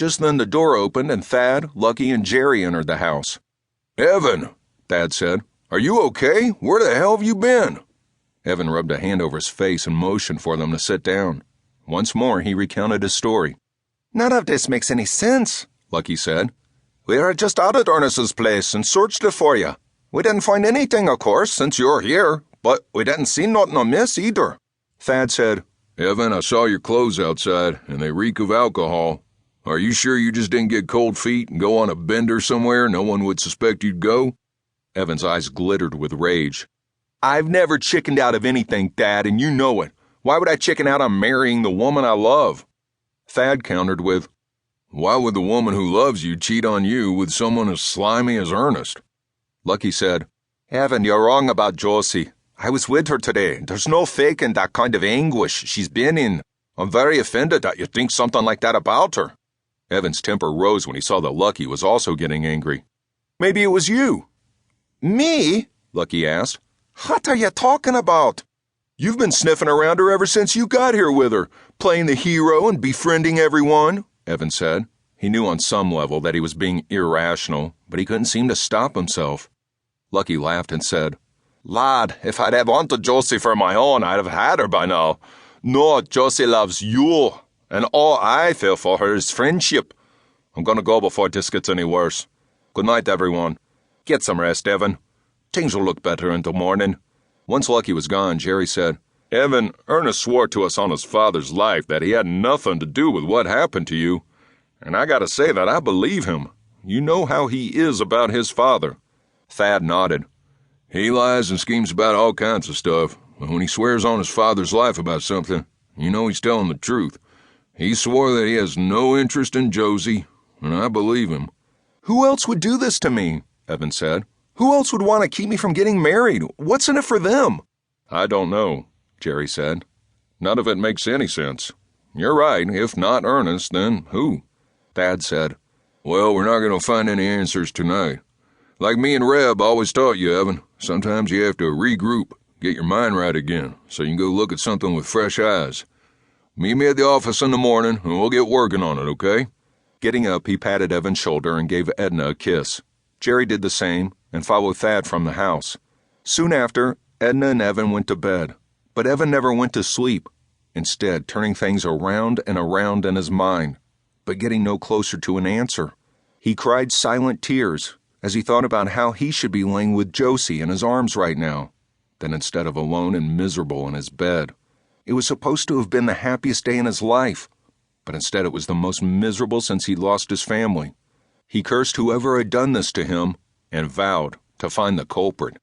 Just then the door opened and Thad, Lucky, and Jerry entered the house. "Evan," Thad said, "are you okay? Where the hell have you been?" Evan rubbed a hand over his face and motioned for them to sit down. Once more he recounted his story. "None of this makes any sense," Lucky said. "We were just out at Ernest's place and searched it for you. We didn't find anything, of course, since you're here, but we didn't see nothing amiss either." Thad said, "Evan, I saw your clothes outside, and they reek of alcohol. Are you sure you just didn't get cold feet and go on a bender somewhere no one would suspect you'd go?" Evan's eyes glittered with rage. "I've never chickened out of anything, Thad, and you know it. Why would I chicken out on marrying the woman I love?" Thad countered with, "Why would the woman who loves you cheat on you with someone as slimy as Ernest?" Lucky said, "Evan, you're wrong about Josie. I was with her today. There's no faking that kind of anguish she's been in. I'm very offended that you think something like that about her." Evan's temper rose when he saw that Lucky was also getting angry. "Maybe it was you." "Me?" Lucky asked. "What are you talking about?" "You've been sniffing around her ever since you got here with her, playing the hero and befriending everyone," Evan said. He knew on some level that he was being irrational, but he couldn't seem to stop himself. Lucky laughed and said, "Lad, if I'd have wanted Josie for my own, I'd have had her by now. No, Josie loves you, and all I feel for her is friendship. I'm gonna go before this gets any worse. Good night, everyone. Get some rest, Evan. Things will look better in the morning." Once Lucky was gone, Jerry said, "Evan, Ernest swore to us on his father's life that he had nothing to do with what happened to you. And I gotta say that I believe him. You know how he is about his father." Thad nodded. "He lies and schemes about all kinds of stuff, but when he swears on his father's life about something, you know he's telling the truth. He swore that he has no interest in Josie, and I believe him." "Who else would do this to me?" Evan said. "Who else would want to keep me from getting married? What's in it for them?" "I don't know," Jerry said. "None of it makes any sense. You're right. If not Ernest, then who?" Thad said, "Well, we're not going to find any answers tonight. Like me and Reb always taught you, Evan, sometimes you have to regroup, get your mind right again, so you can go look at something with fresh eyes. Meet me at the office in the morning, and we'll get working on it, okay?" Getting up, he patted Evan's shoulder and gave Edna a kiss. Jerry did the same and followed Thad from the house. Soon after, Edna and Evan went to bed, but Evan never went to sleep, instead turning things around and around in his mind, but getting no closer to an answer. He cried silent tears as he thought about how he should be laying with Josie in his arms right now, then instead of alone and miserable in his bed. It was supposed to have been the happiest day in his life, but instead it was the most miserable since he'd lost his family. He cursed whoever had done this to him and vowed to find the culprit.